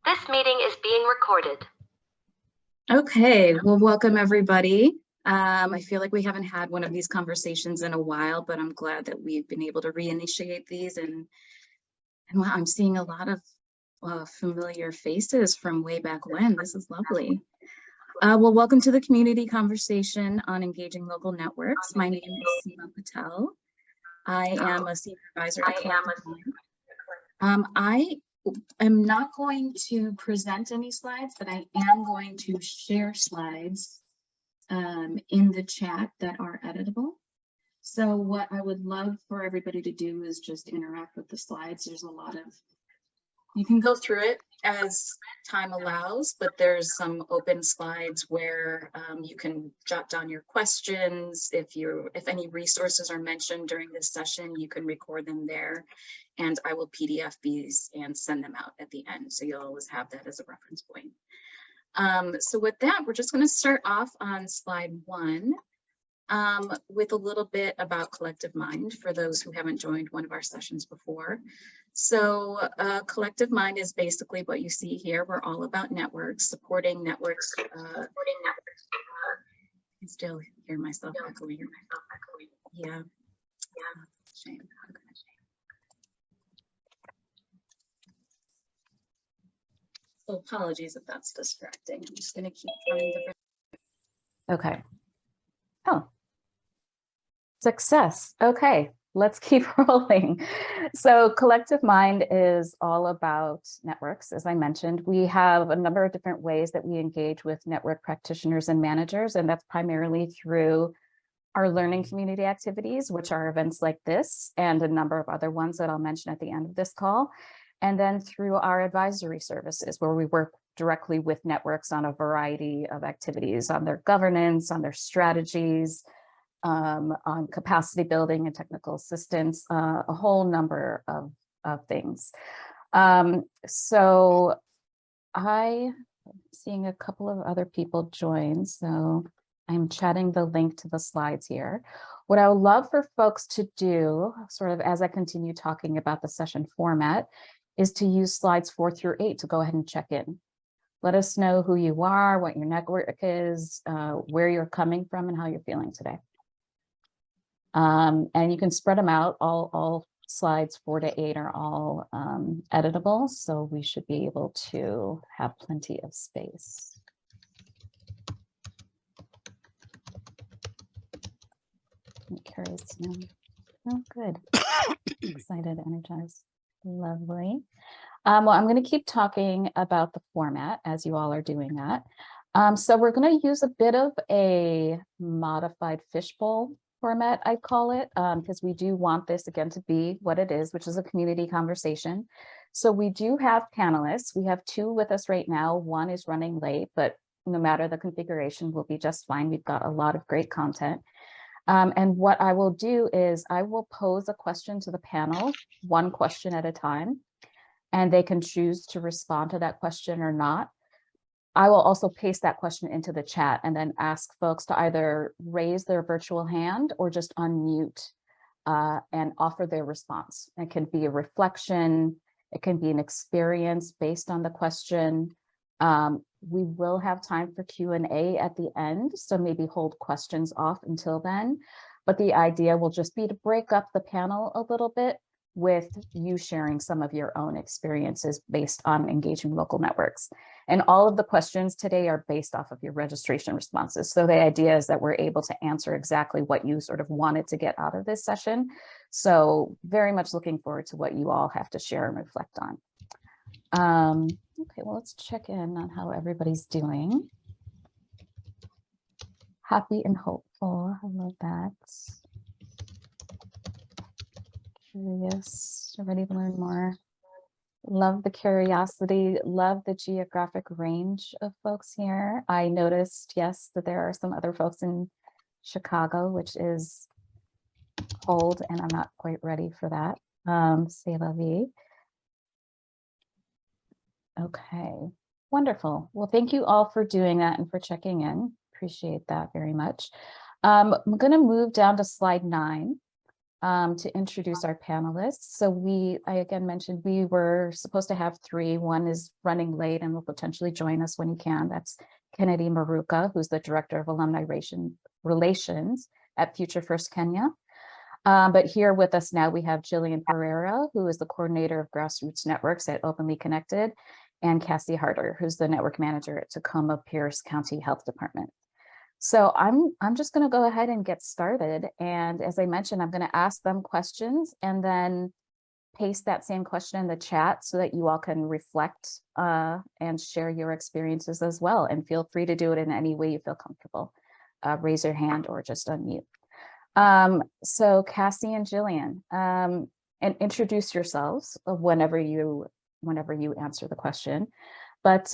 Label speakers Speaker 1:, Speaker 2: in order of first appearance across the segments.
Speaker 1: This meeting is being recorded.
Speaker 2: Okay, well, welcome everybody. I feel like we haven't had one of these conversations in a while, but I'm glad that we've been able to reinitiate these. And wow, I'm seeing a lot of familiar faces from way back when. This is lovely. Well, welcome to the community conversation on engaging local networks. My name is Seema Patel. I am a senior advisor at Collective Mind. I am not going to present any slides, but I am going to share slides in the chat that are editable. So what I would love for everybody to do is just interact with the slides. There's a lot of, you can go through it as time allows, but there's some open slides where you can jot down your questions. If any resources are mentioned during this session, you can record them there, and I will PDF these and send them out at the end. So you'll always have that as a reference point. So with that, we're just going to start off on slide 1 with a little bit about Collective Mind for those who haven't joined one of our sessions before. So Collective Mind is basically what you see here. We're all about networks, supporting networks. I can still hear myself echoing. Yeah. Shame. So apologies if that's distracting. I'm just going to keep trying different.
Speaker 3: Okay. Oh, success. Okay, let's keep rolling. So Collective Mind is all about networks. As I mentioned, we have a number of different ways that we engage with network practitioners and managers, and that's primarily through our learning community activities, which are events like this, and a number of other ones that I'll mention at the end of this call. And then through our advisory services, where we work directly with networks on a variety of activities, on their governance, on their strategies, on capacity building and technical assistance, a whole number of things. So I'm seeing a couple of other people join, so I'm chatting the link to the slides here. What I would love for folks to do, sort of as I continue talking about the session format, is to use slides 4 through 8 to go ahead and check in. Let us know who you are, what your network is, where you're coming from, and how you're feeling today. And you can spread them out. All slides 4 to 8 are all editable, so we should be able to have plenty of space. I'm curious now. Oh, good. Excited, energized. Lovely. Well, I'm going to keep talking about the format as you all are doing that. So we're going to use a bit of a modified fishbowl format, I call it, because we do want this again to be what it is, which is a community conversation. So we do have panelists. We have 2 with us right now. One is running late, but no matter the configuration, we'll be just fine. We've got a lot of great content. And what I will do is I will pose a question to the panel, 1 question at a time, and they can choose to respond to that question or not. I will also paste that question into the chat and then ask folks to either raise their virtual hand or just unmute and offer their response. It can be a reflection, it can be an experience based on the question. We will have time for Q&A at the end, so maybe hold questions off until then. But the idea will just be to break up the panel a little bit with you sharing some of your own experiences based on engaging local networks. And all of the questions today are based off of your registration responses. So the idea is that we're able to answer exactly what you sort of wanted to get out of this session. So very much looking forward to what you all have to share and reflect on. Okay, well, let's check in on how everybody's doing. Happy and hopeful, I love that. Curious, ready to learn more. Love the curiosity, love the geographic range of folks here. I noticed, yes, that there are some other folks in Chicago, which is cold, and I'm not quite ready for that. C'est la vie. Okay, wonderful. Well, thank you all for doing that and for checking in. Appreciate that very much. I'm going to move down to slide 9. to introduce our panelists. So I again mentioned we were supposed to have 3. One is running late and will potentially join us when he can. That's Kennedy Miruka, who's the Director of Alumni Relations at Future First Kenya. But here with us now, we have Gillian Perera, who is the coordinator of Grassroots Networks at Openly Connected, and Cassie Harter, who's the network manager at Tacoma-Pierce County Health Department. So I'm just going to go ahead and get started. And as I mentioned, I'm going to ask them questions and then paste that same question in the chat so that you all can reflect and share your experiences as well. And feel free to do it in any way you feel comfortable. Raise your hand or just unmute. So Cassie and Gillian, and introduce yourselves whenever you answer the question. But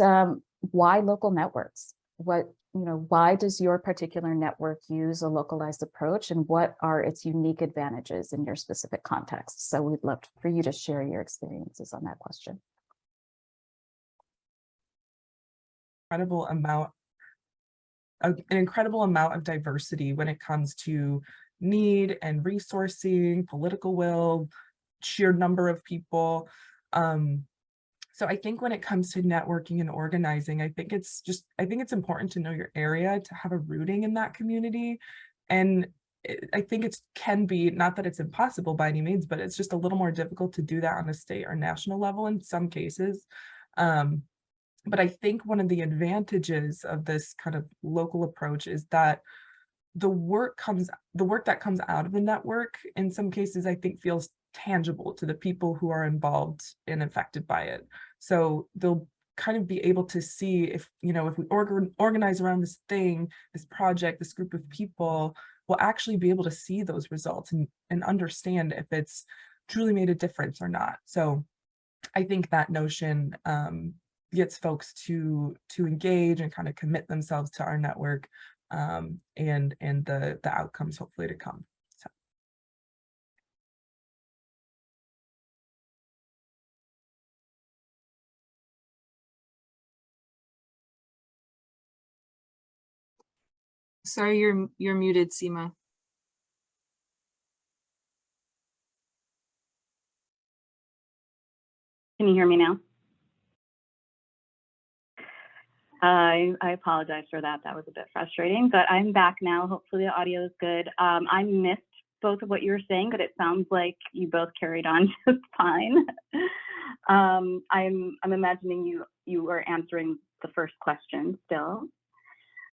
Speaker 3: why local networks? Why does your particular network use a localized approach, and what are its unique advantages in your specific context? So we'd love for you to share your experiences on that question.
Speaker 4: An incredible amount of diversity when it comes to need and resourcing, political will, sheer number of people. So I think when it comes to networking and organizing, I think it's important to know your area, to have a rooting in that community. And I think it can be, not that it's impossible by any means, but it's just a little more difficult to do that on a state or national level in some cases. But I think one of the advantages of this kind of local approach is that the work that comes out of the network, in some cases, I think feels tangible to the people who are involved and affected by it. So they'll kind of be able to see if we organize around this thing, this project, this group of people, we'll actually be able to see those results and understand if it's truly made a difference or not. So I think that notion gets folks to engage and kind of commit themselves to our network, and the outcomes hopefully to come. So.
Speaker 5: Sorry, you're muted, Seema.
Speaker 6: Can you hear me now? I apologize for that. That was a bit frustrating, but I'm back now. Hopefully the audio is good. I missed both of what you were saying, but it sounds like you both carried on just fine. I'm imagining you were answering the first question still.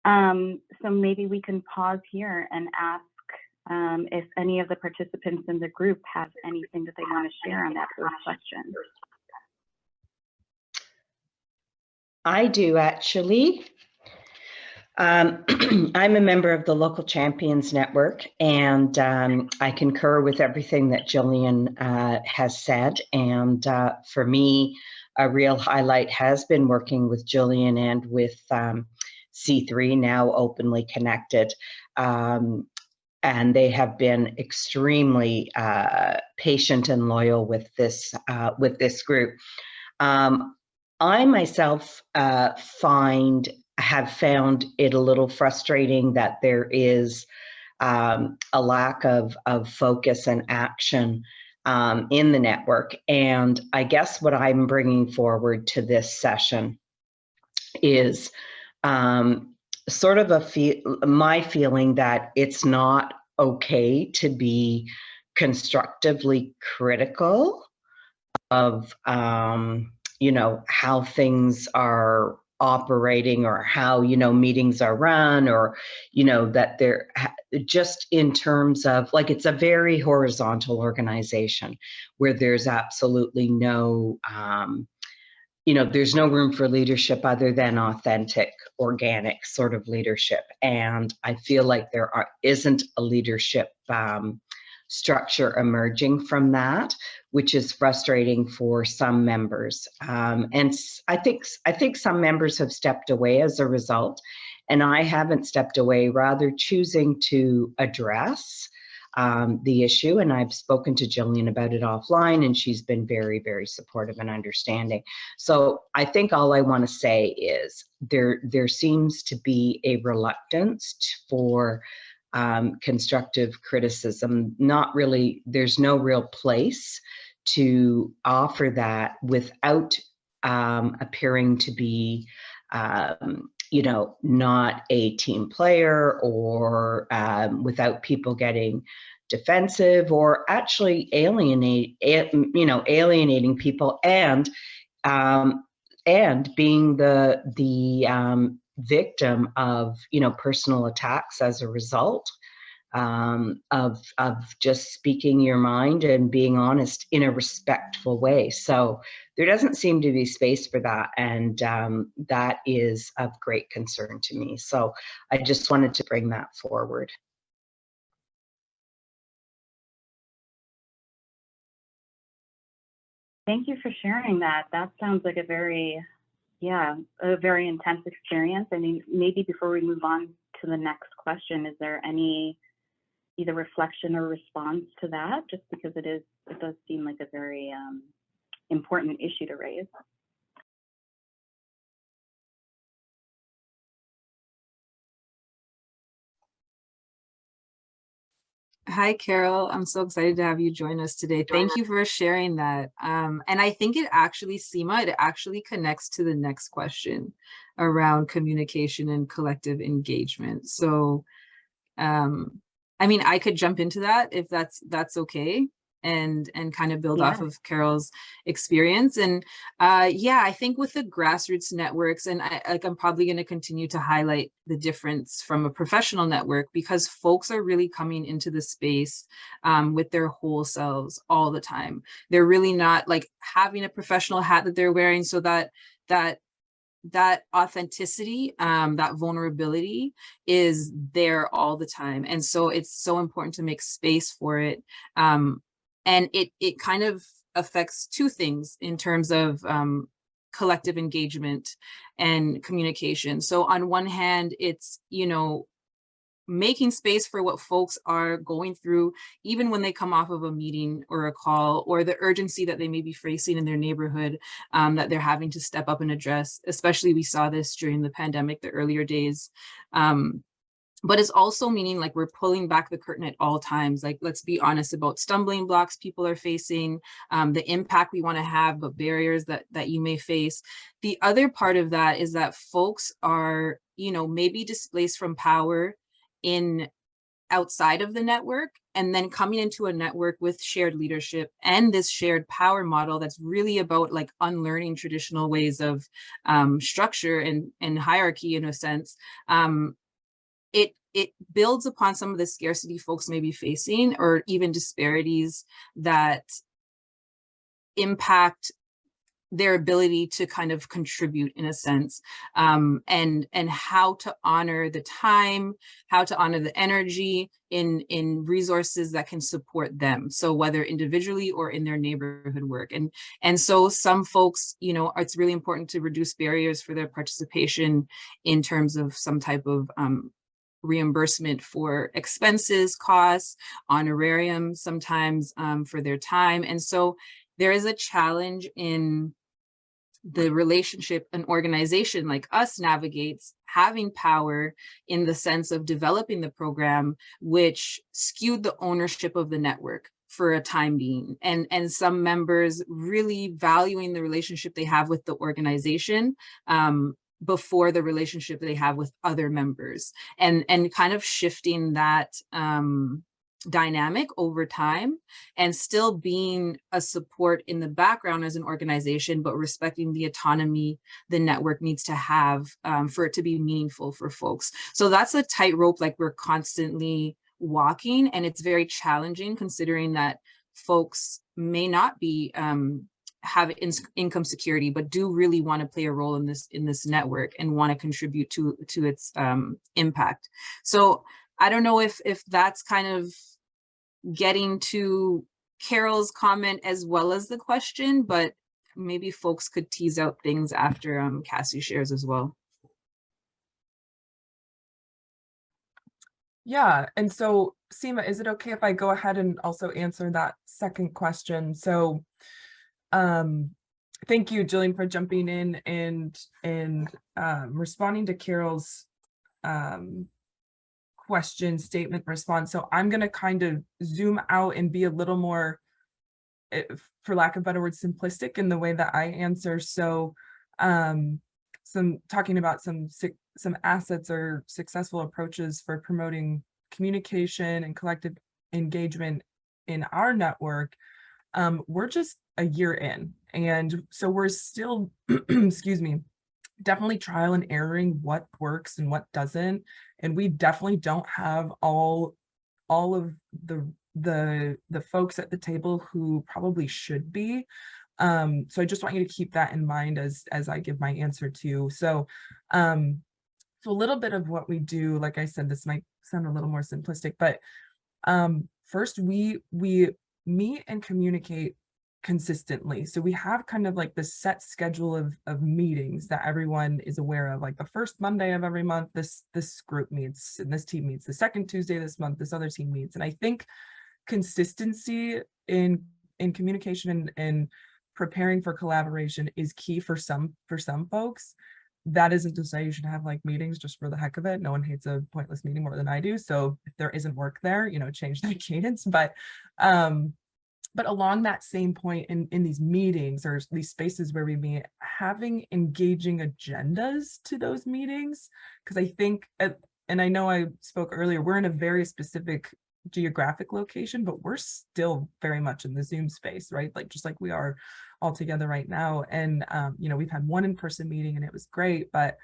Speaker 6: So maybe we can pause here and ask if any of the participants in the group have anything that they want to share on that first question.
Speaker 7: I do, actually. I'm a member of the Local Champions Network, and I concur with everything that Gillian has said. And for me, a real highlight has been working with Gillian and with C3, now Openly Connected. And they have been extremely patient and loyal with this group. I myself have found it a little frustrating that there is a lack of focus and action in the network. And I guess what I'm bringing forward to this session is sort of my feeling that it's not okay to be constructively critical of how things are operating, or how meetings are run, or that they're just in terms of, like, it's a very horizontal organization where there's absolutely no there's no room for leadership other than authentic, organic sort of leadership. And I feel like there isn't a leadership structure emerging from that, which is frustrating for some members. And I think some members have stepped away as a result, and I haven't stepped away, rather choosing to address the issue. And I've spoken to Gillian about it offline, and she's been very, very supportive and understanding. So I think all I want to say is there seems to be a reluctance for constructive criticism. Not really, there's no real place to offer that without appearing to be, you know, not a team player, or without people getting defensive or actually alienating people, and being the victim of, you know, personal attacks as a result of just speaking your mind and being honest in a respectful way. So there doesn't seem to be space for that, and that is of great concern to me. So I just wanted to bring that forward.
Speaker 6: Thank you for sharing that. That sounds like a very intense experience. I mean, maybe before we move on to the next question, is there any either reflection or response to that? Just because it does seem like a very important issue to raise.
Speaker 5: Hi, Carol. I'm so excited to have you join us today. Thank you for sharing that. And I think it actually, Seema, it actually connects to the next question around communication and collective engagement. So, I mean, I could jump into that if that's okay, and kind of build off of Carol's experience. And yeah, I think with the grassroots networks, and I'm probably going to continue to highlight the difference from a professional network, because folks are really coming into the space with their whole selves all the time. They're really not like having a professional hat that they're wearing, so that authenticity, that vulnerability is there all the time. And so it's so important to make space for it. And it kind of affects two things in terms of collective engagement and communication. So on one hand, it's, you know, making space for what folks are going through, even when they come off of a meeting or a call, or the urgency that they may be facing in their neighborhood that they're having to step up and address. Especially we saw this during the pandemic, the earlier days. But it's also meaning like we're pulling back the curtain at all times. Like, let's be honest about stumbling blocks people are facing, the impact we want to have, but barriers that you may face. The other part of that is that folks are, you know, maybe displaced from power in outside of the network, and then coming into a network with shared leadership and this shared power model that's really about like unlearning traditional ways of structure and hierarchy in a sense. It builds upon some of the scarcity folks may be facing, or even disparities that impact their ability to kind of contribute in a sense, and how to honor the time, how to honor the energy in resources that can support them. So whether individually or in their neighborhood work. And so some folks, you know, it's really important to reduce barriers for their participation in terms of some type of reimbursement for expenses, costs, honorarium sometimes for their time. And so there is a challenge in the relationship an organization like us navigates, having power in the sense of developing the program, which skewed the ownership of the network for a time being, and some members really valuing the relationship they have with the organization before the relationship they have with other members, and kind of shifting that dynamic over time, and still being a support in the background as an organization, but respecting the autonomy the network needs to have for it to be meaningful for folks. So that's a tightrope like we're constantly walking, and it's very challenging considering that folks may not be have income security, but do really want to play a role in this network and want to contribute to its impact. So I don't know if that's kind of getting to Carol's comment as well as the question, but maybe folks could tease out things after Cassie shares as well.
Speaker 4: Yeah, and so Seema, is it okay if I go ahead and also answer that second question? So thank you, Gillian, for jumping in and responding to Carol's question, statement, response. So I'm going to kind of zoom out and be a little more, for lack of better words, simplistic in the way that I answer. So talking about some assets or successful approaches for promoting communication and collective engagement in our network. We're just a year in, and so we're still, excuse me, definitely trial and erroring what works and what doesn't. And we definitely don't have all of the folks at the table who probably should be. So I just want you to keep that in mind as I give my answer too. So so a little bit of what we do, like I said, this might sound a little more simplistic, but first we meet and communicate consistently. So we have kind of like this set schedule of meetings that everyone is aware of, like the first Monday of every month, this group meets and this team meets, the second Tuesday this month, this other team meets. And I think consistency in communication and preparing for collaboration is key for some folks. That isn't to say you should have like meetings just for the heck of it. No one hates a pointless meeting more than I do. So if there isn't work there, you know, change that cadence. But along that same point in these meetings or these spaces where we meet, having engaging agendas to those meetings, because I think, and I know I spoke earlier, we're in a very specific geographic location, but we're still very much in the Zoom space, right? Like just like we are all together right now. And you know, we've had one in-person meeting and it was great, but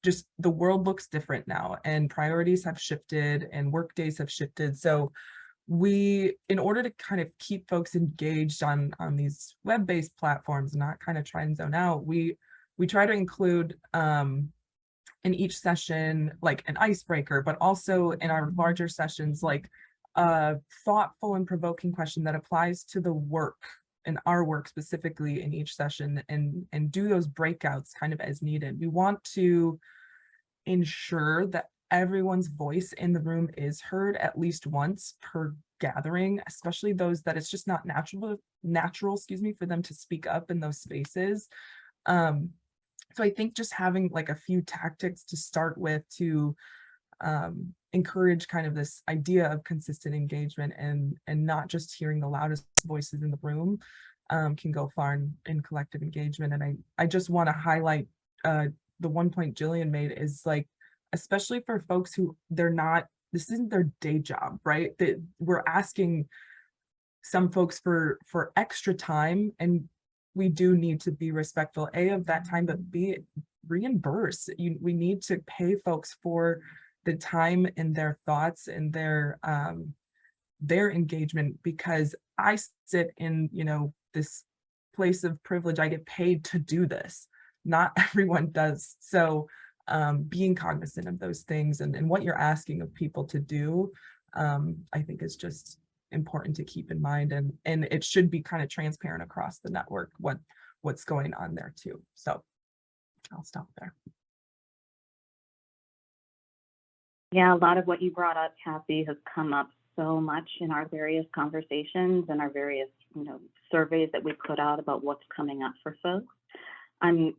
Speaker 4: just the world looks different now and priorities have shifted and work days have shifted. So we, in order to kind of keep folks engaged on these web-based platforms and not kind of try and zone out, we try to include in each session like an icebreaker, but also in our larger sessions like a thoughtful and provoking question that applies to the work and our work specifically in each session, and do those breakouts kind of as needed. We want to ensure that everyone's voice in the room is heard at least once per gathering, especially those that it's just not natural, excuse me, for them to speak up in those spaces. So I think just having like a few tactics to start with to encourage kind of this idea of consistent engagement and not just hearing the loudest voices in the room can go far in collective engagement. And I just want to highlight the one point Gillian made is like, especially for folks who this isn't their day job, right? That we're asking some folks for extra time, and we do need to be respectful, A, of that time, but B, reimburse. We need to pay folks for the time and their thoughts and their engagement, because I sit in, you know, this place of privilege. I get paid to do this. Not everyone does. So being cognizant of those things and what you're asking of people to do, I think is just important to keep in mind, and it should be kind of transparent across the network what's going on there too. So I'll stop there.
Speaker 6: Yeah, a lot of what you brought up, Cassie, has come up so much in our various conversations and our various, you know, surveys that we put out about what's coming up for folks. I'm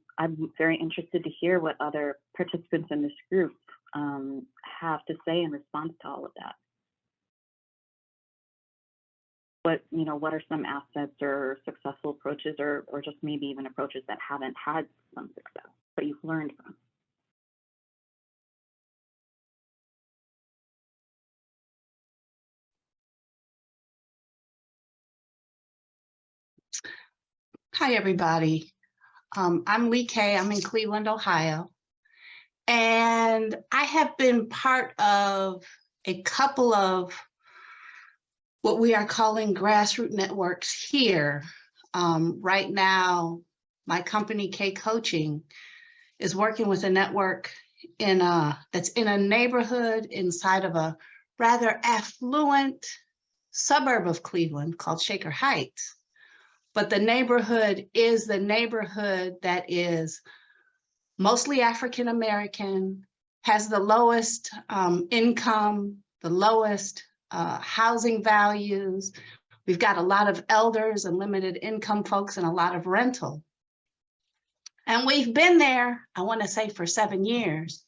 Speaker 6: very interested to hear what other participants in this group have to say in response to all of that. What are some assets or successful approaches or just maybe even approaches that haven't had some success, but you've learned from?
Speaker 8: Hi, everybody. I'm Lee Kay. I'm in Cleveland, Ohio. And I have been part of a couple of what we are calling grassroots networks here. Right now, my company, K Coaching, is working with a network that's in a neighborhood inside of a rather affluent suburb of Cleveland called Shaker Heights. But the neighborhood is the neighborhood that is mostly African American, has the lowest income, the lowest housing values. We've got a lot of elders and limited income folks and a lot of rental. And we've been there, I want to say, for 7 years.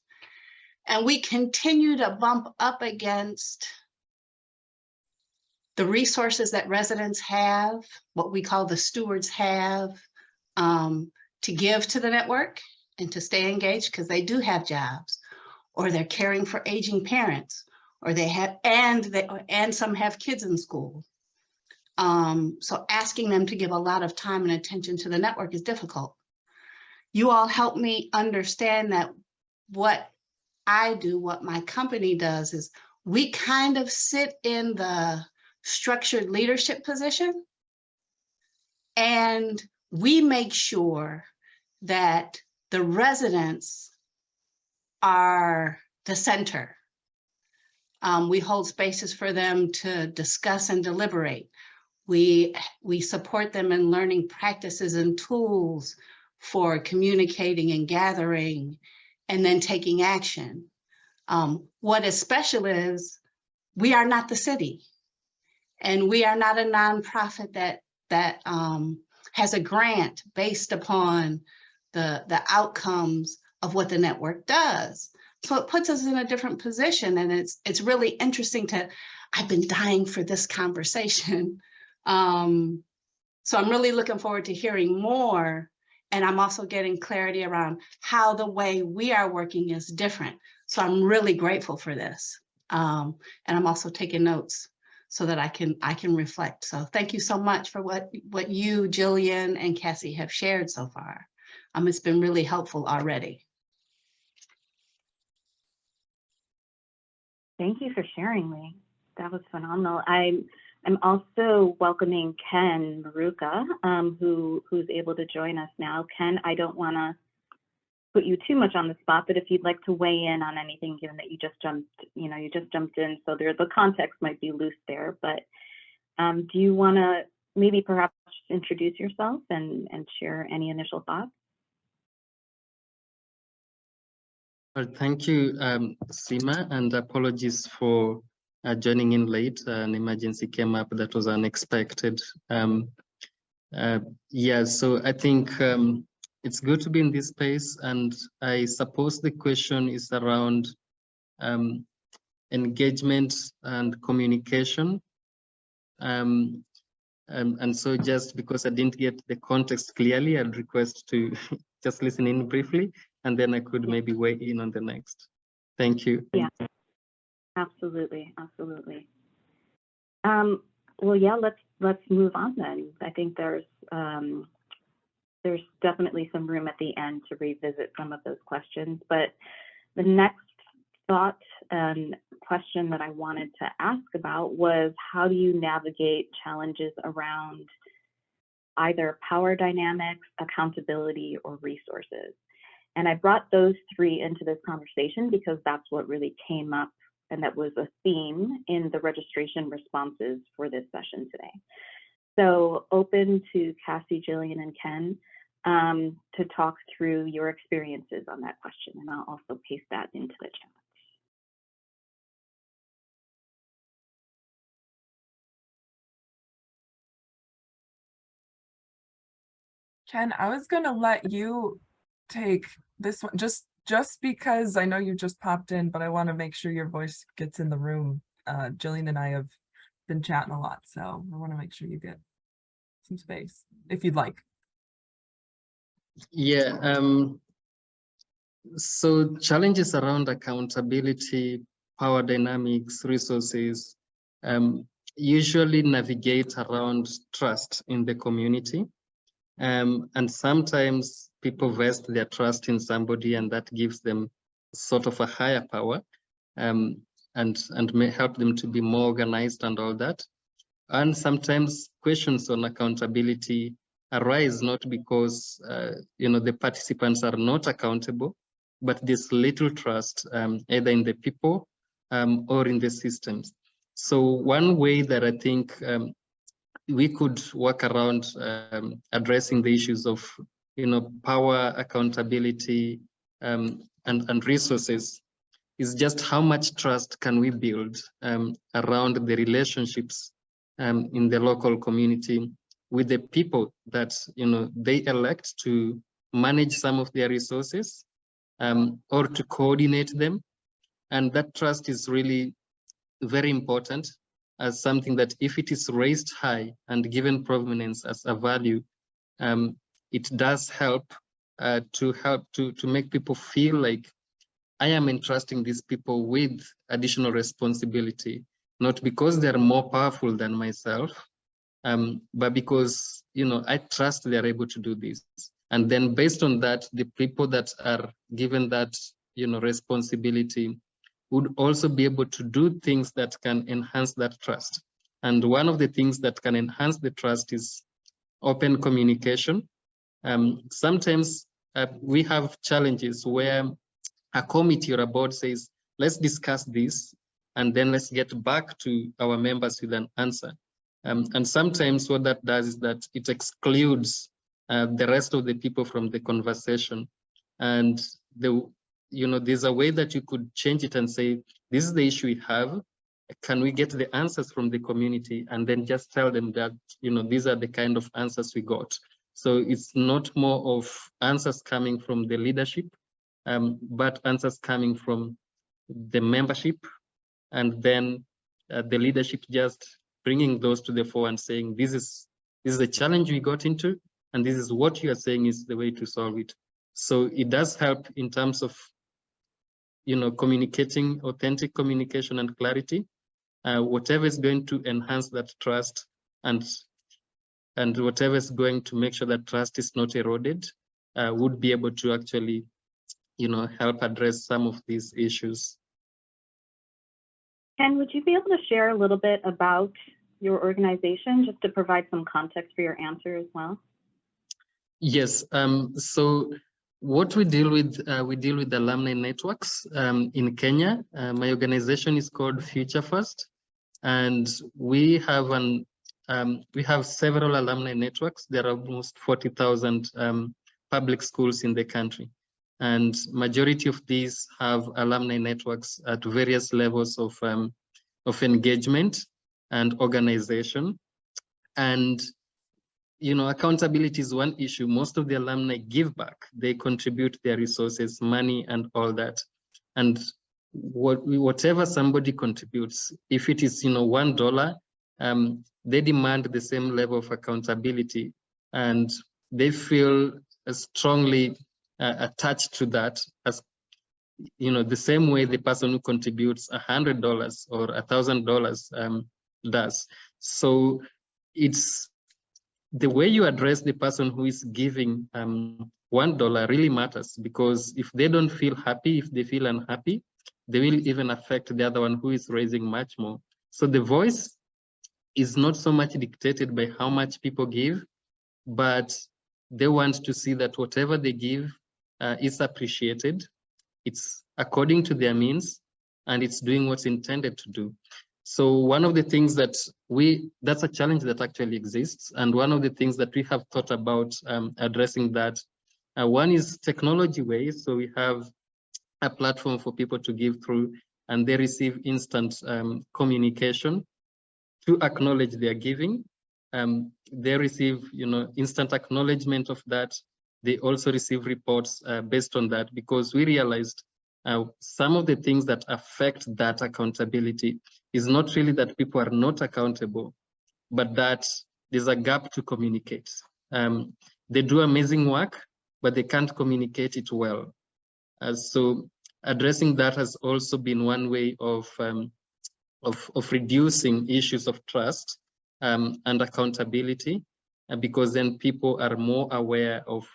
Speaker 8: And we continue to bump up against the resources that residents have, what we call the stewards have, to give to the network and to stay engaged, because they do have jobs, or they're caring for aging parents, or they have, and some have kids in school. So asking them to give a lot of time and attention to the network is difficult. You all help me understand that what I do, what my company does, is we kind of sit in the structured leadership position, and we make sure that the residents are the center. We hold spaces for them to discuss and deliberate. We support them in learning practices and tools for communicating and gathering and then taking action. What is special is we are not the city, and we are not a nonprofit that has a grant based upon the outcomes of what the network does. So it puts us in a different position, and it's really interesting I've been dying for this conversation. So I'm really looking forward to hearing more, and I'm also getting clarity around how the way we are working is different. So I'm really grateful for this. And I'm also taking notes so that I can reflect. So thank you so much for what you, Gillian, and Cassie have shared so far. It's been really helpful already.
Speaker 6: Thank you for sharing, Lee. That was phenomenal. I'm also welcoming Ken Miruka, who's able to join us now. Ken, I don't want to put you too much on the spot, but if you'd like to weigh in on anything, given that you just jumped in, so the context might be loose there, but do you want to maybe perhaps introduce yourself and share any initial thoughts?
Speaker 9: Well, thank you, Seema, and apologies for joining in late. An emergency came up that was unexpected. Yeah, so I think it's good to be in this space, and I suppose the question is around engagement and communication. And so just because I didn't get the context clearly, I'd request to just listen in briefly, and then I could maybe weigh in on the next. Thank you.
Speaker 6: Yeah, absolutely, absolutely. Well, yeah, let's move on then. I think there's definitely some room at the end to revisit some of those questions, but the next thought and question that I wanted to ask about was, how do you navigate challenges around either power dynamics, accountability, or resources? And I brought those three into this conversation because that's what really came up, and that was a theme in the registration responses for this session today. So open to Cassie, Gillian, and Ken to talk through your experiences on that question, and I'll also paste that into the chat.
Speaker 4: Ken, I was going to let you take this one just because I know you just popped in, but I want to make sure your voice gets in the room. Gillian and I have been chatting a lot, so I want to make sure you get some space if you'd like.
Speaker 9: Yeah, so challenges around accountability, power dynamics, resources, usually navigate around trust in the community. And sometimes people vest their trust in somebody, and that gives them sort of a higher power, and may help them to be more organized and all that. And sometimes questions on accountability arise not because the participants are not accountable, but there's little trust either in the people or in the systems. So one way that I think we could work around addressing the issues of power, accountability, and resources is just how much trust can we build around the relationships in the local community with the people that they elect to manage some of their resources or to coordinate them And that trust is really very important as something that if it is raised high and given prominence as a value, it does help to make people feel like I am entrusting these people with additional responsibility, not because they're more powerful than myself, but because, you know, I trust they're able to do this. And then based on that, the people that are given that, you know, responsibility would also be able to do things that can enhance that trust. And one of the things that can enhance the trust is open communication. Sometimes we have challenges where a committee or a board says, let's discuss this, and then let's get back to our members with an answer. And sometimes what that does is that it excludes the rest of the people from the conversation. And there's a way that you could change it and say, this is the issue we have. Can we get the answers from the community? And then just tell them that, you know, these are the kind of answers we got. So it's not more of answers coming from the leadership, but answers coming from the membership, and then the leadership just bringing those to the fore and saying, this is the challenge we got into, and this is what you are saying is the way to solve it. So it does help in terms of, you know, communicating, authentic communication and clarity, whatever is going to enhance that trust, and whatever is going to make sure that trust is not eroded, would be able to actually, you know, help address some of these issues.
Speaker 6: Ken, would you be able to share a little bit about your organization, just to provide some context for your answer as well?
Speaker 9: Yes. So what we deal with alumni networks in Kenya. My organization is called Future First, and we have several alumni networks. There are almost 40,000 public schools in the country, and majority of these have alumni networks at various levels of engagement and organization. And, you know, accountability is one issue. Most of the alumni give back. They contribute their resources, money, and all that. And whatever somebody contributes, if it is, you know, $1, they demand the same level of accountability, and they feel strongly attached to that, as, you know, the same way the person who contributes $100 or $1,000 does. So it's the way you address the person who is giving $1 really matters, because if they don't feel happy, if they feel unhappy, they will even affect the other one who is raising much more. So the voice is not so much dictated by how much people give, but they want to see that whatever they give is appreciated, it's according to their means, and it's doing what's intended to do. So one of the things that that's a challenge that actually exists, and one of the things that we have thought about addressing that, one is technology ways. So we have a platform for people to give through, and they receive instant communication to acknowledge their giving. They receive, you know, instant acknowledgement of that. They also receive reports based on that, because we realized some of the things that affect that accountability is not really that people are not accountable, but that there's a gap to communicate. They do amazing work, but they can't communicate it well. So addressing that has also been one way of reducing issues of trust and accountability, because then people are more aware of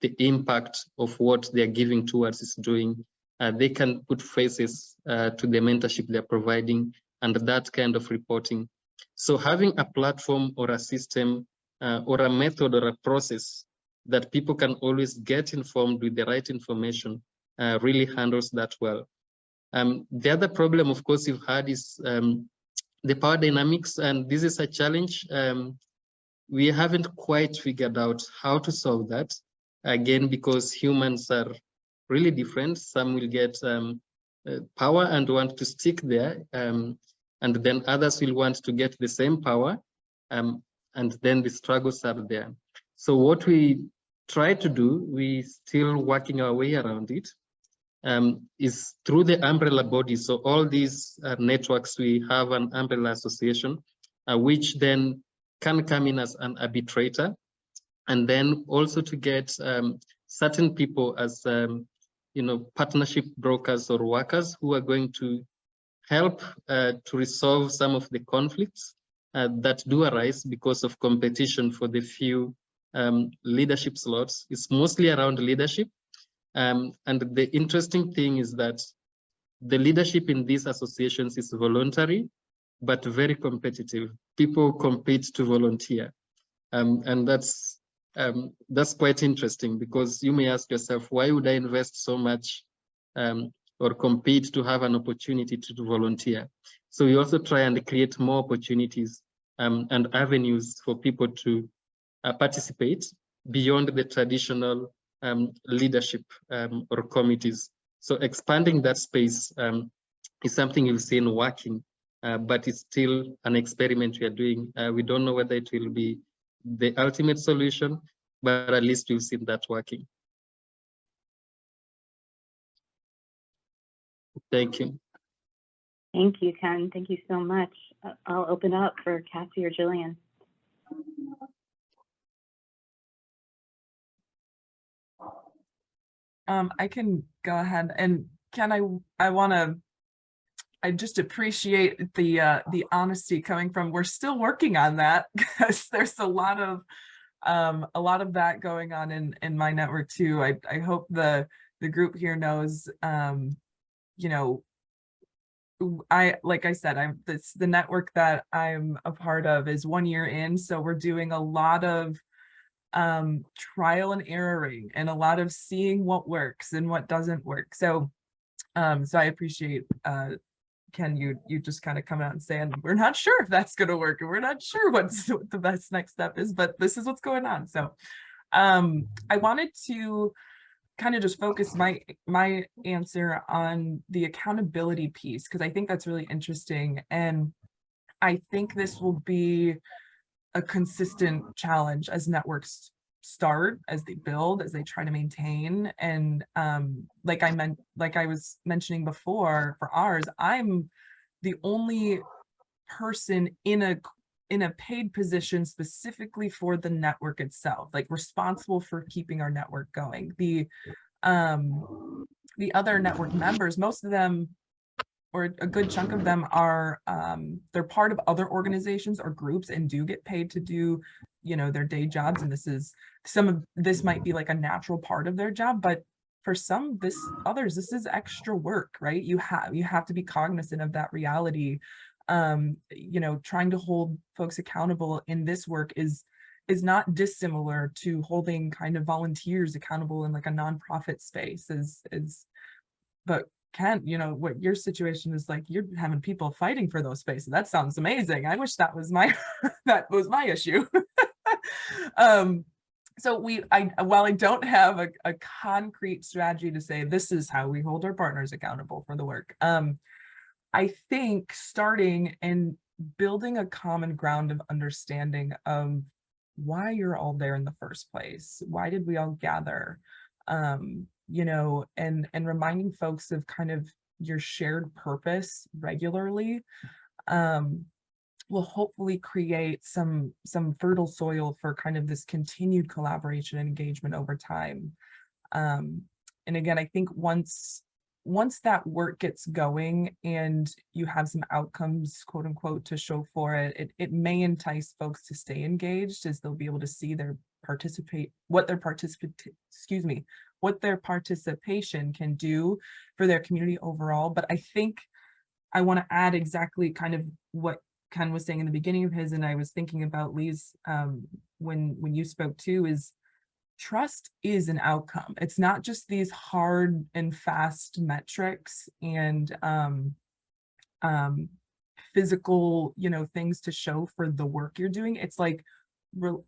Speaker 9: the impact of what they're giving towards is doing. They can put faces to the mentorship they're providing and that kind of reporting. So having a platform or a system or a method or a process that people can always get informed with the right information really handles that well. The other problem, of course, you've had is the power dynamics, and this is a challenge. We haven't quite figured out how to solve that, again, because humans are really different. Some will get power and want to stick there, and then others will want to get the same power, and then the struggles are there. So what we try to do, we still working our way around it, is through the umbrella body. So all these networks, we have an umbrella association, which then can come in as an arbitrator, and then also to get certain people as partnership brokers or workers who are going to help to resolve some of the conflicts that do arise because of competition for the few leadership slots. It's mostly around leadership. And the interesting thing is that the leadership in these associations is voluntary, but very competitive. People compete to volunteer. And that's quite interesting, because you may ask yourself, why would I invest so much or compete to have an opportunity to volunteer? So we also try and create more opportunities and avenues for people to participate beyond the traditional leadership or committees. So expanding that space is something you'll see in working, but it's still an experiment we are doing. We don't know whether it will be the ultimate solution, but at least we've seen that working. Thank you.
Speaker 6: Thank you, Ken. Thank you so much. I'll open up for Cassie or Gillian.
Speaker 4: I can go ahead, and Ken, I just appreciate the honesty coming from. We're still working on that, because there's a lot of that going on in my network too. I hope the group here knows, like I said, the network that I'm a part of is 1 year in, so we're doing a lot of trial and erroring and a lot of seeing what works and what doesn't work. So I appreciate Ken, you just kind of come out and saying, we're not sure if that's going to work, and we're not sure what the best next step is, but this is what's going on. So I wanted to kind of just focus my answer on the accountability piece, because I think that's really interesting, and I think this will be a consistent challenge as networks start, as they build, as they try to maintain. And like I was mentioning before, for ours, I'm the only person in a paid position specifically for the network itself, like responsible for keeping our network going. The other network members, most of them, or a good chunk of them, are they're part of other organizations or groups and do get paid to do their day jobs, and this might be like a natural part of their job, but for others this is extra work, right? You have to be cognizant of that reality. Trying to hold folks accountable in this work is not dissimilar to holding kind of volunteers accountable in like a nonprofit space. But Ken, what your situation is like, you're having people fighting for those spaces. That sounds amazing. I wish that was my issue. So while I don't have a concrete strategy to say this is how we hold our partners accountable for the work, I think starting and building a common ground of understanding of why you're all there in the first place. Why did we all gather? And reminding folks of kind of your shared purpose regularly will hopefully create some fertile soil for kind of this continued collaboration and engagement over time. And again, I think once that work gets going and you have some outcomes, quote unquote, to show for it, it may entice folks to stay engaged, as they'll be able to see what their participation can do for their community overall. But I think I want to add exactly kind of what Ken was saying in the beginning of his, and I was thinking about Lee's when you spoke too, is trust is an outcome. It's not just these hard and fast metrics and physical, things to show for the work you're doing. It's like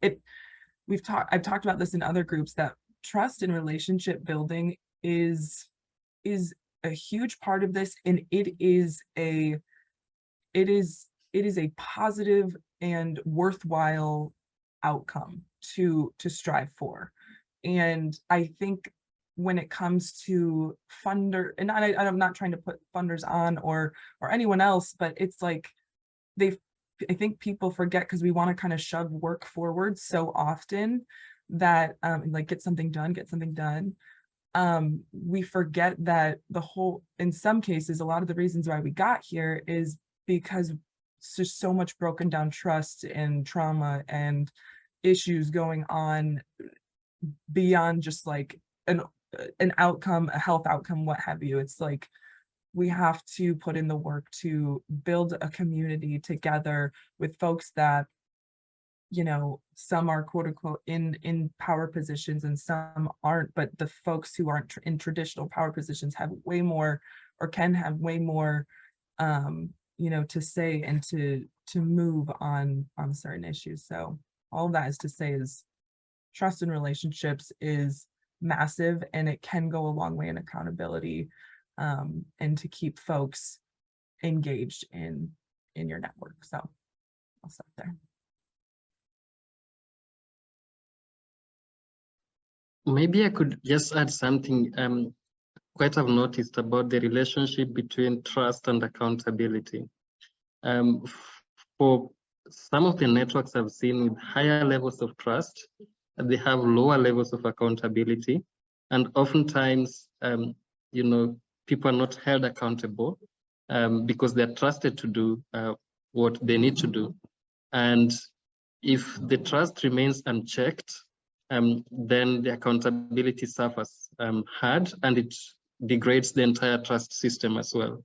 Speaker 4: I've talked about this in other groups, that trust and relationship building is a huge part of this, and it is a positive and worthwhile outcome to strive for. And I think when it comes to and I'm not trying to put funders on or anyone else, but it's like I think people forget, because we want to kind of shove work forward so often that like get something done. We forget that in some cases, a lot of the reasons why we got here is because it's just so much broken down trust and trauma and issues going on beyond just like an outcome, a health outcome, what have you. It's like we have to put in the work to build a community together with folks that, you know, some are quote unquote in power positions and some aren't, but the folks who aren't in traditional power positions have way more, or can have way more, you know, to say and to move on certain issues. So all that is to say is trust in relationships is massive, and it can go a long way in accountability, and to keep folks engaged in your network. So I'll stop there.
Speaker 9: Maybe I could just add something quite I've noticed about the relationship between trust and accountability. For some of the networks I've seen with higher levels of trust, they have lower levels of accountability. And oftentimes, you know, people are not held accountable because they're trusted to do what they need to do. And if the trust remains unchecked, then the accountability suffers hard, and it degrades the entire trust system as well.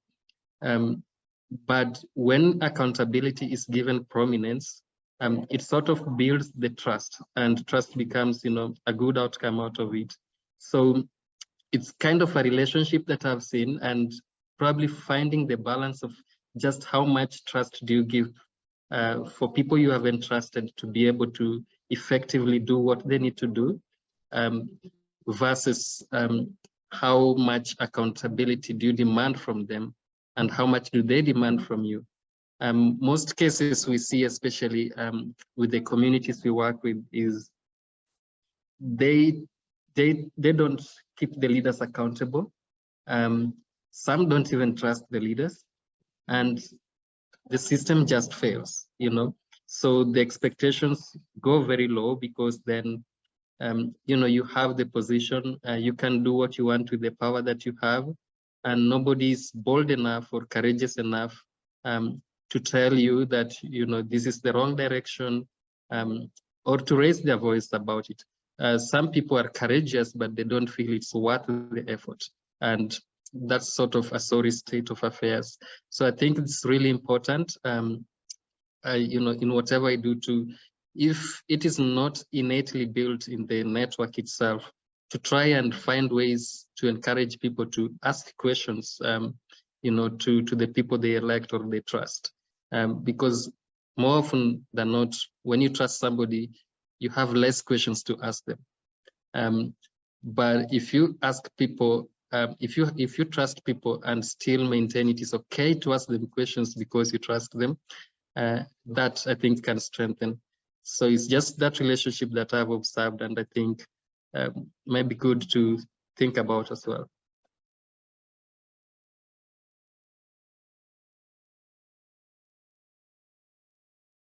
Speaker 9: But when accountability is given prominence, it sort of builds the trust, and trust becomes, you know, a good outcome out of it. So it's kind of a relationship that I've seen, and probably finding the balance of just how much trust do you give for people you have entrusted to be able to effectively do what they need to do, versus how much accountability do you demand from them, and how much do they demand from you. Most cases we see, especially with the communities we work with, is they don't keep the leaders accountable. Some don't even trust the leaders, and the system just fails, you know. So the expectations go very low, because then, you know, you have the position, you can do what you want with the power that you have, and nobody's bold enough or courageous enough to tell you that, you know, this is the wrong direction, or to raise their voice about it. Some people are courageous, but they don't feel it's worth the effort. And that's sort of a sorry state of affairs. So I think it's really important, you know, in whatever I do, to, if it is not innately built in the network itself, to try and find ways to encourage people to ask questions, you know, to the people they elect or they trust. Because more often than not, when you trust somebody, you have less questions to ask them. But if you ask people, if you trust people and still maintain it is okay to ask them questions because you trust them, that I think can strengthen. So it's just that relationship that I've observed, and I think might be good to think about as well.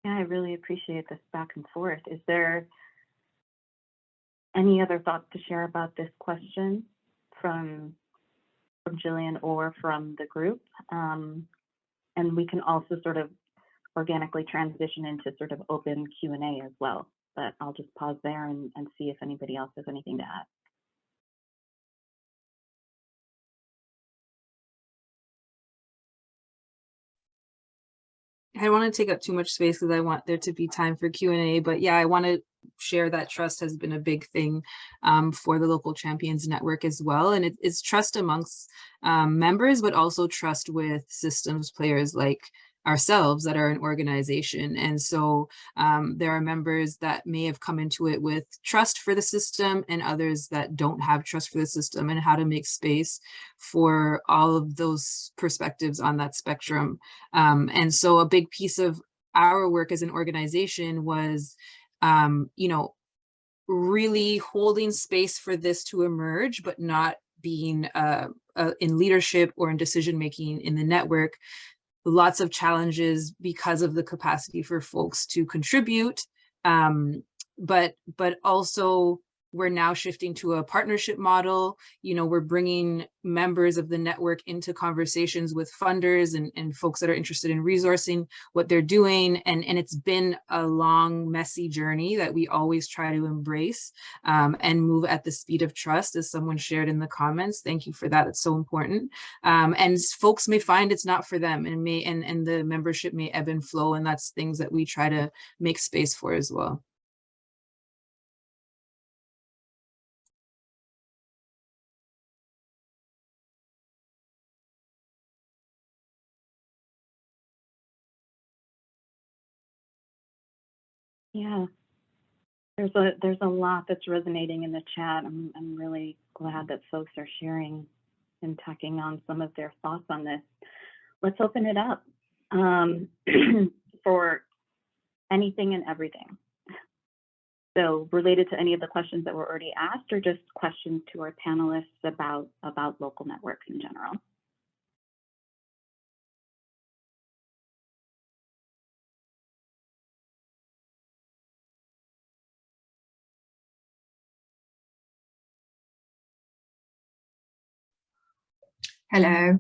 Speaker 6: Yeah, I really appreciate this back and forth. Is there any other thoughts to share about this question from Gillian or from the group? And we can also sort of organically transition into sort of open Q&A as well. But I'll just pause there and see if anybody else has anything to add.
Speaker 5: I don't want to take up too much space because I want there to be time for Q&A, but yeah, I want to share that trust has been a big thing for the Local Champions Network as well. And it's trust amongst members, but also trust with systems players like ourselves that are an organization. And so there are members that may have come into it with trust for the system and others that don't have trust for the system, and how to make space for all of those perspectives on that spectrum. And so a big piece of our work as an organization was, you know, really holding space for this to emerge, but not being in leadership or in decision-making in the network. Lots of challenges because of the capacity for folks to contribute, but also we're now shifting to a partnership model. You know, we're bringing members of the network into conversations with funders and folks that are interested in resourcing what they're doing. And it's been a long, messy journey that we always try to embrace and move at the speed of trust, as someone shared in the comments. Thank you for that. It's so important. And folks may find it's not for them, and the membership may ebb and flow, and that's things that we try to make space for as well.
Speaker 6: Yeah, there's a lot that's resonating in the chat. I'm really glad that folks are sharing and tacking on some of their thoughts on this. Let's open it up for anything and everything. So related to any of the questions that were already asked, or just questions to our panelists about local networks in general.
Speaker 10: Hello.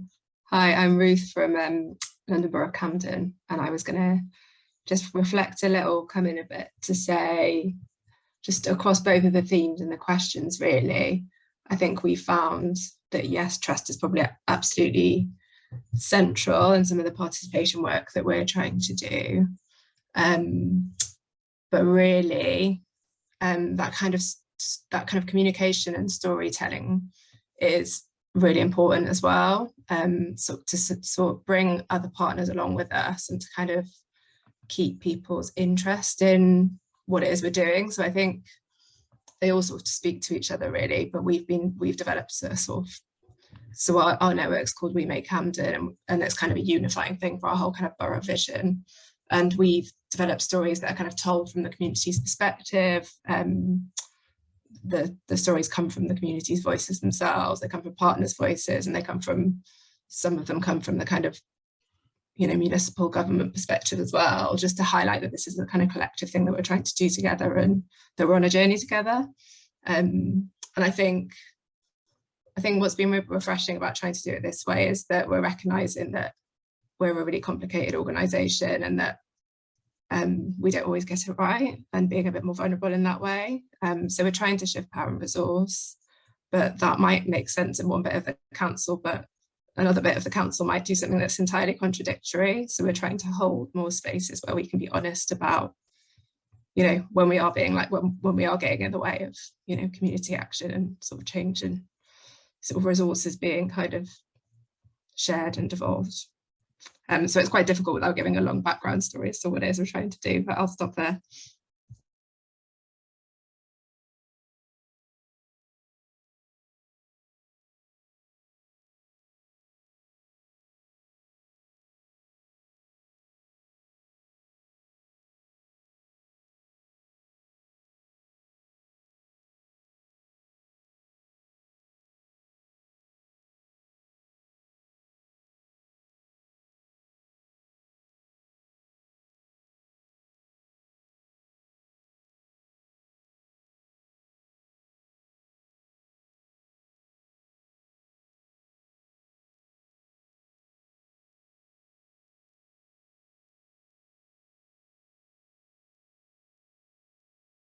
Speaker 10: Hi, I'm Ruth from London Borough of Camden, and I was going to just reflect a little, come in a bit to say, just across both of the themes and the questions, really, I think we found that, yes, trust is probably absolutely central in some of the participation work that we're trying to do. But really, that kind of communication and storytelling is really important as well. So to sort of bring other partners along with us and to kind of keep people's interest in what it is we're doing. So I think they all sort of speak to each other, really, but we've developed a sort of, so our network's called We Make Camden, and it's kind of a unifying thing for our whole kind of borough vision. And we've developed stories that are kind of told from the community's perspective. The stories come from the community's voices themselves, they come from partners' voices, and they come from, some of them come from the kind of, you know, municipal government perspective as well, just to highlight that this is a kind of collective thing that we're trying to do together and that we're on a journey together. And I think what's been refreshing about trying to do it this way is that we're recognizing that we're a really complicated organization and that we don't always get it right, and being a bit more vulnerable in that way. So we're trying to shift power and resource, but that might make sense in one bit of the council, but another bit of the council might do something that's entirely contradictory. So we're trying to hold more spaces where we can be honest about, you know, when we are being like, when we are getting in the way of, you know, community action and sort of change and sort of resources being kind of shared and devolved. So it's quite difficult without giving a long background story as to what it is we're trying to do, but I'll stop there.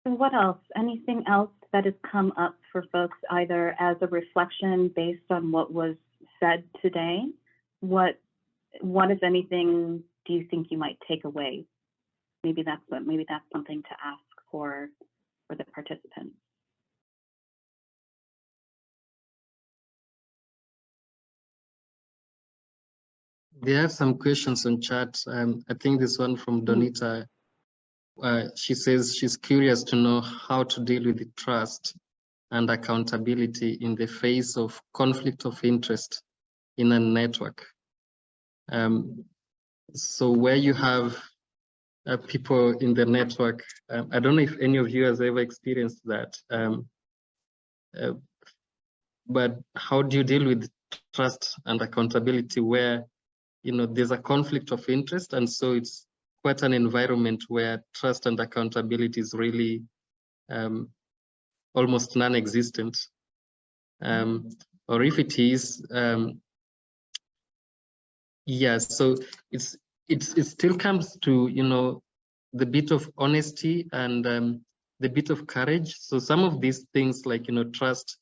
Speaker 6: So what else? Anything else that has come up for folks, either as a reflection based on what was said today? What if anything, do you think you might take away? Maybe that's something to ask for the participants.
Speaker 9: There are some questions on chat. I think this one from Donita. She says she's curious to know how to deal with the trust and accountability in the face of conflict of interest in a network. So where you have people in the network. I don't know if any of you has ever experienced that. But how do you deal with trust and accountability where, you know, there's a conflict of interest, and so it's quite an environment where trust and accountability is really almost non-existent, or if it is, yeah. So it still comes to, you know, the bit of honesty and the bit of courage. So some of these things, like, you know, trust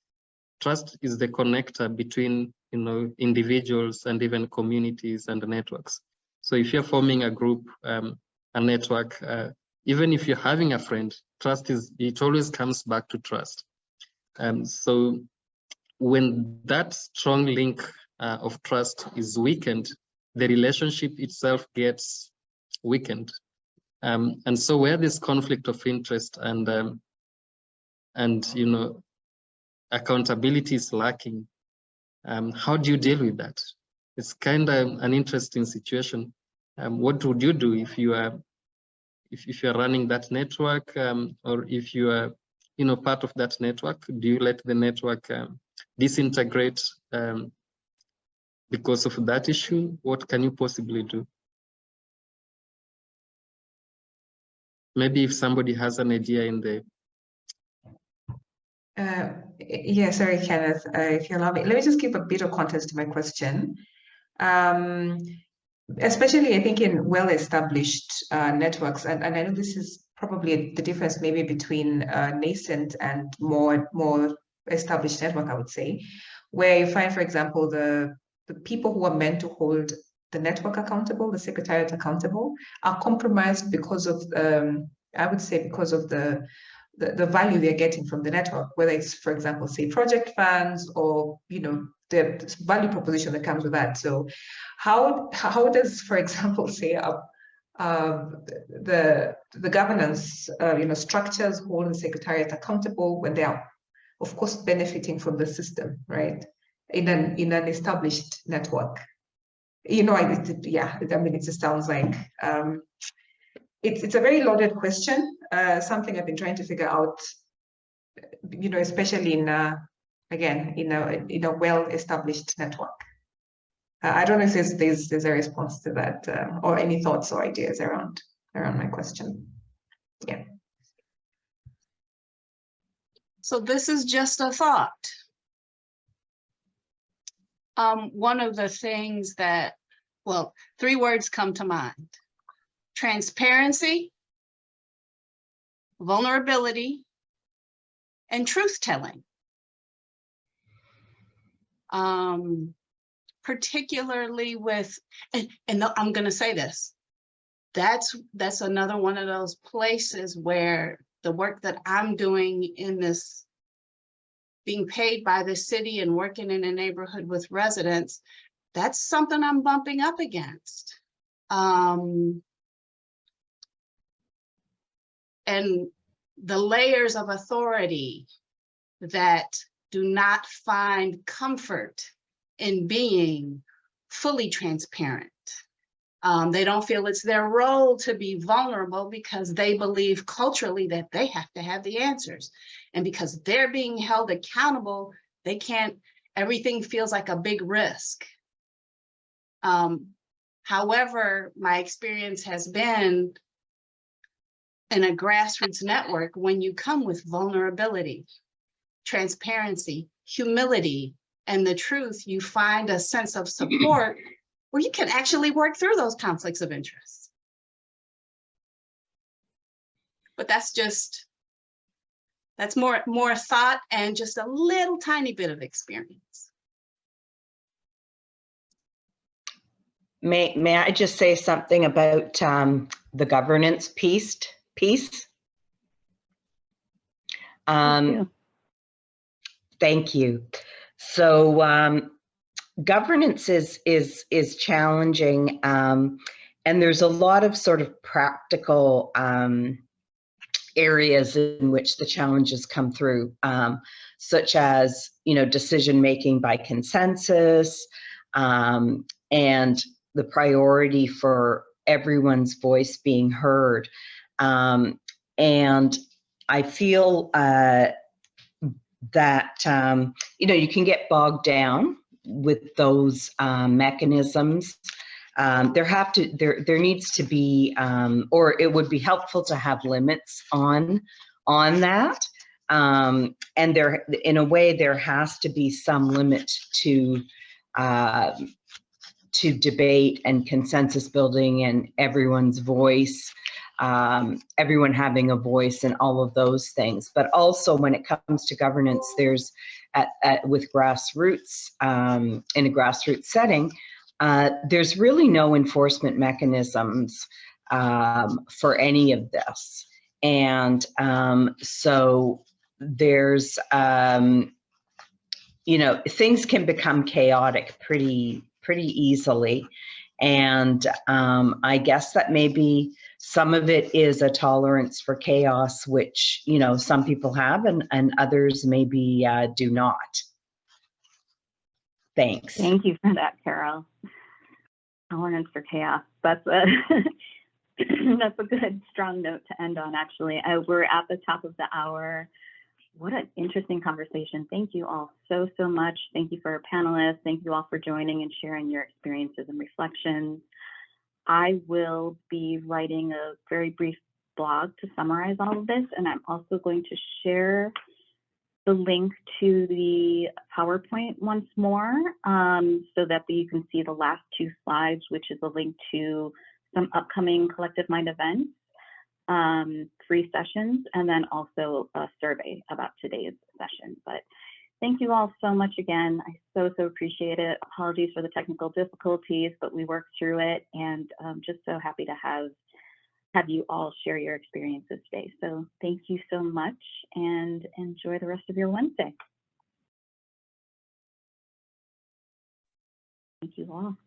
Speaker 9: is the connector between, you know, individuals and even communities and networks. So if you're forming a group, a network, even if you're having a friend, it always comes back to trust. So when that strong link of trust is weakened, the relationship itself gets weakened. And so where this conflict of interest and you know, accountability is lacking, how do you deal with that? It's kind of an interesting situation. What would you do if you are running that network, or if you are, you know, part of that network? Do you let the network disintegrate because of that issue? What can you possibly do? Maybe if somebody has an idea in the...
Speaker 11: Yeah, sorry, Kenneth, if you allow me, let me just give a bit of context to my question. Especially, I think, in well-established networks, and I know this is probably the difference maybe between nascent and more established network, I would say, where you find, for example, the people who are meant to hold the network accountable, the secretariat accountable, are compromised because of, I would say, because of the value they're getting from the network, whether it's, for example, say project funds, or, you know, the value proposition that comes with that. So how does, for example, say the governance you know, structures hold the secretariat accountable when they are, of course, benefiting from the system, right, in an established network? You know, yeah, I mean, it just sounds like it's a very loaded question, something I've been trying to figure out, you know, especially in again, in a well-established network. I don't know if there's a response to that, or any thoughts or ideas around my question. Yeah.
Speaker 8: So this is just a thought. One of the things that, well, 3 words come to mind: transparency, vulnerability, and truth-telling. Particularly with, and I'm going to say this, that's another one of those places where the work that I'm doing in this, being paid by the city and working in a neighborhood with residents, that's something I'm bumping up against. And the layers of authority that do not find comfort in being fully transparent. They don't feel it's their role to be vulnerable because they believe culturally that they have to have the answers. And because they're being held accountable, they can't, everything feels like a big risk. However, my experience has been in a grassroots network, when you come with vulnerability, transparency, humility, and the truth, you find a sense of support where you can actually work through those conflicts of interest. But that's more thought and just a little tiny bit of experience.
Speaker 7: May I just say something about the governance piece? Thank you. So governance is challenging, and there's a lot of sort of practical areas in which the challenges come through, such as, you know, decision making by consensus, and the priority for everyone's voice being heard. And I feel that, you can get bogged down with those mechanisms. There needs to be, or it would be helpful to have limits on that. And in a way, there has to be some limit to debate and consensus building and everyone's voice, everyone having a voice and all of those things. But also when it comes to governance, there's with grassroots, in a grassroots setting, there's really no enforcement mechanisms for any of this. And so there's, things can become chaotic pretty easily. And I guess that maybe some of it is a tolerance for chaos, which, some people have and others maybe do not. Thanks.
Speaker 6: Thank you for that, Carol. Tolerance for chaos. That's a that's a good, strong note to end on, actually. We're at the top of the hour. What an interesting conversation. Thank you all so much. Thank you for our panelists. Thank you all for joining and sharing your experiences and reflections. I will be writing a very brief blog to summarize all of this, and I'm also going to share the link to the PowerPoint once more, so that you can see the last 2 slides, which is a link to some upcoming Collective Mind events, free sessions, and then also a survey about today's session. But thank you all so much again. I so appreciate it. Apologies for the technical difficulties, but we worked through it, and just so happy to have you all share your experiences today. So thank you so much, and enjoy the rest of your Wednesday. Thank you all.